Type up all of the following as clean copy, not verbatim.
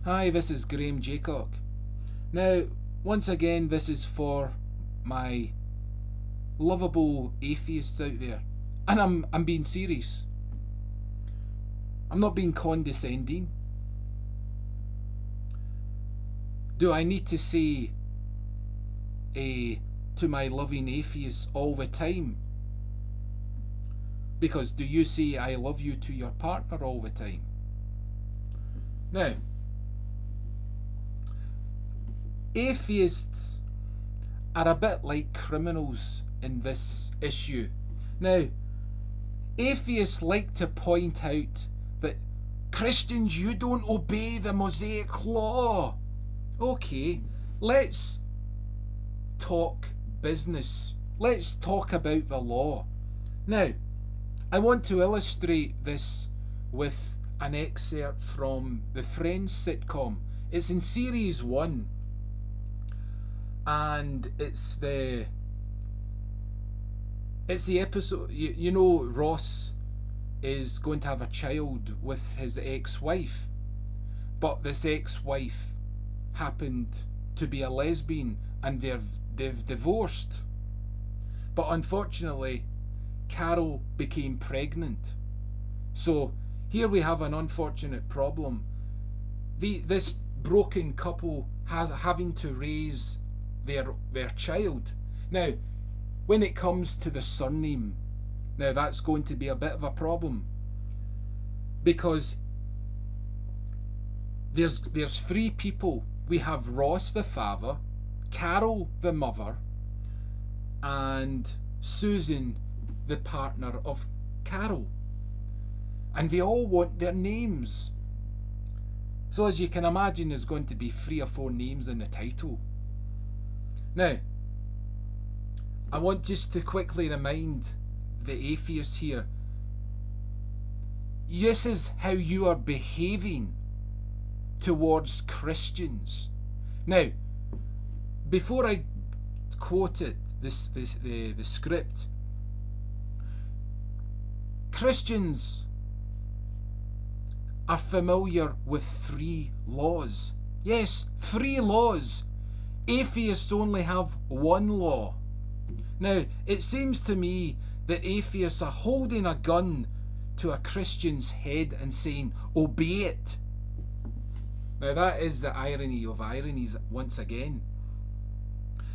Hi, this is Graham Jeacocke. Now, once again, this is for my lovable atheists out there. And I'm being serious. I'm not being condescending. Do I need to say to my loving atheists all the time? Because do you say I love you to your partner all the time? Now, atheists are a bit like criminals in this issue. Now, atheists like to point out that Christians, you don't obey the Mosaic law. Okay, let's talk business. Let's talk about the law. Now, I want to illustrate this with an excerpt from the Friends sitcom. It's in series 1. And it's the episode, you know, Ross is going to have a child with his ex-wife, but this ex-wife happened to be a lesbian and they've divorced. But unfortunately, Carol became pregnant. So here we have an unfortunate problem. This broken couple having to raise their child. Now, when it comes to the surname, now that's going to be a bit of a problem, because there's 3 people. We have Ross the father, Carol the mother, and Susan the partner of Carol, and they all want their names. So as you can imagine, there's going to be 3 or 4 names in the title. Now, I want just to quickly remind the atheists here, this is how you are behaving towards Christians. Now, before I quote it, the script, Christians are familiar with 3 laws. Yes, 3 laws. Atheists only have 1 law. Now, it seems to me that atheists are holding a gun to a Christian's head and saying, obey it. Now, that is the irony of ironies once again.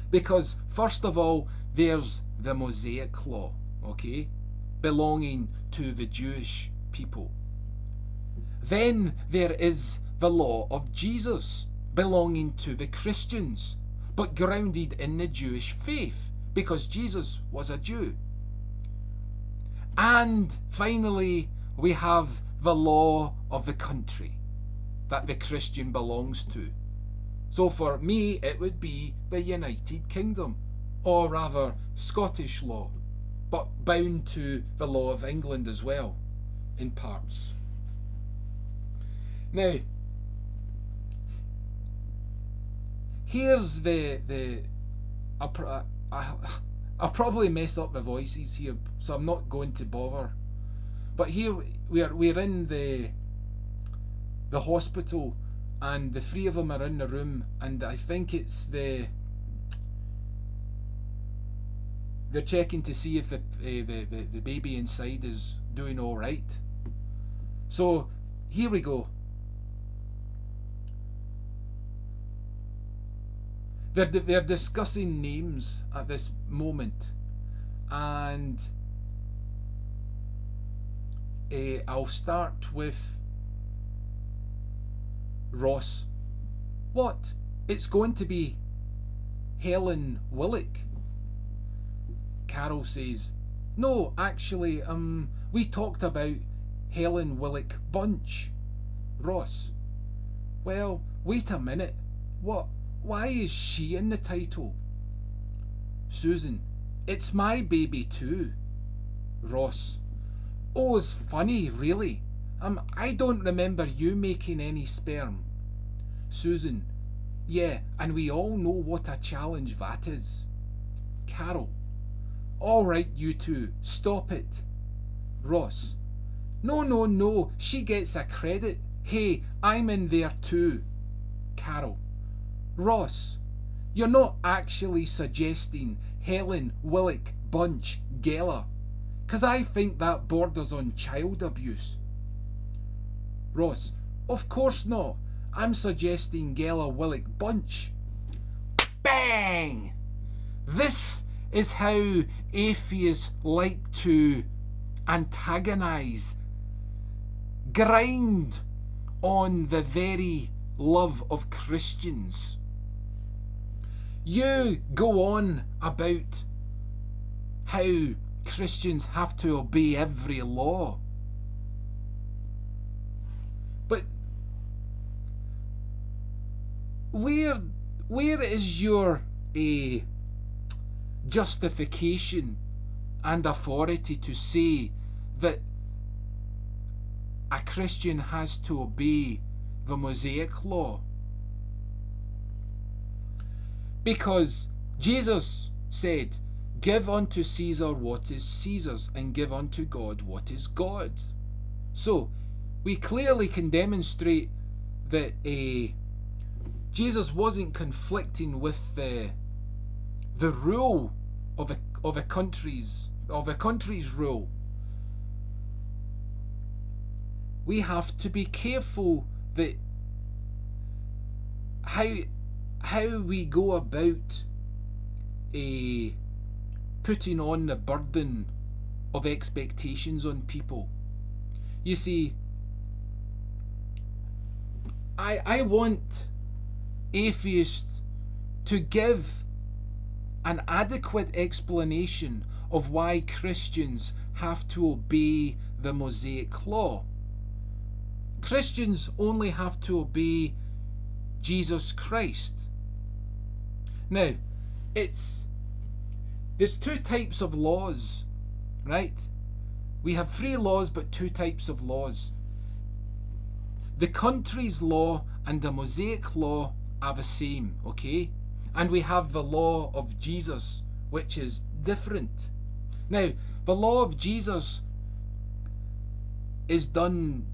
Because, first of all, there's the Mosaic law, okay, belonging to the Jewish people. Then there is the law of Jesus, belonging to the Christians, but grounded in the Jewish faith, because Jesus was a Jew. And finally, we have the law of the country that the Christian belongs to. So for me, it would be the United Kingdom, or rather Scottish law, but bound to the law of England as well, in parts. Now, here's I'll probably mess up the voices here, so I'm not going to bother. But here we're in the hospital, and the 3 of them are in the room, and I think it's they're checking to see if the baby inside is doing all right. So here we go. They're discussing names at this moment, and I'll start with Ross. What? It's going to be Helen Willock. Carol says, no, actually, we talked about Helen Willock Bunch. Ross, well, wait a minute. What? Why is she in the title? Susan, it's my baby too. Ross, oh, it's funny, really. I don't remember you making any sperm. Susan, yeah, and we all know what a challenge that is. Carol, all right, you two, stop it. Ross, no, she gets a credit. Hey, I'm in there too. Carol, Ross, you're not actually suggesting Helen, Willock, Bunch, Geller, 'cause I think that borders on child abuse. Ross, of course not. I'm suggesting Geller, Willock, Bunch. Bang! This is how atheists like to antagonise, grind on the very love of Christians. You go on about how Christians have to obey every law. But where is your justification and authority to say that a Christian has to obey the Mosaic law? Because Jesus said, give unto Caesar what is Caesar's, and give unto God what is God's. So we clearly can demonstrate that Jesus wasn't conflicting with the rule of a country's rule. We have to be careful that how we go about putting on the burden of expectations on people. You see, I want atheists to give an adequate explanation of why Christians have to obey the Mosaic law. Christians only have to obey Jesus Christ. Now, there's two types of laws, right? We have 3 laws, but 2 types of laws. The country's law and the Mosaic law are the same, okay? And we have the law of Jesus, which is different. Now, the law of Jesus is done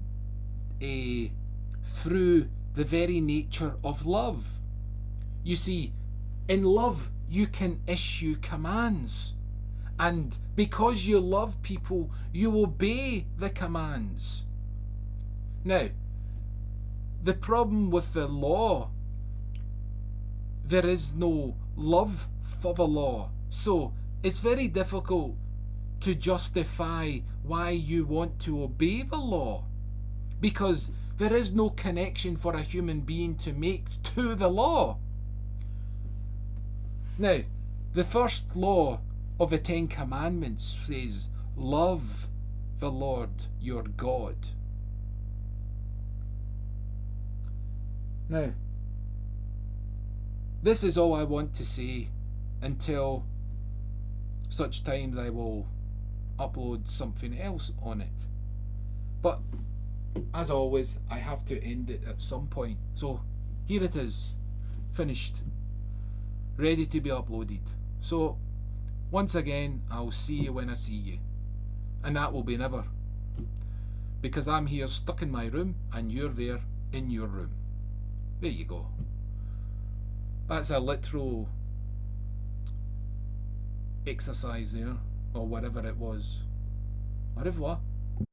through the very nature of love. You see, in love, you can issue commands. And because you love people, you obey the commands. Now, the problem with the law, there is no love for the law. So it's very difficult to justify why you want to obey the law, because there is no connection for a human being to make to the law. Now, the first law of the 10 Commandments says, love the Lord your God. Now, this is all I want to say until such times I will upload something else on it. But as always, I have to end it at some point. So here it is, finished, ready to be uploaded. So once again, I'll see you when I see you, and that will be never, because I'm here stuck in my room and you're there in your room. There you go. That's a literal exercise there, or whatever it was. Au revoir.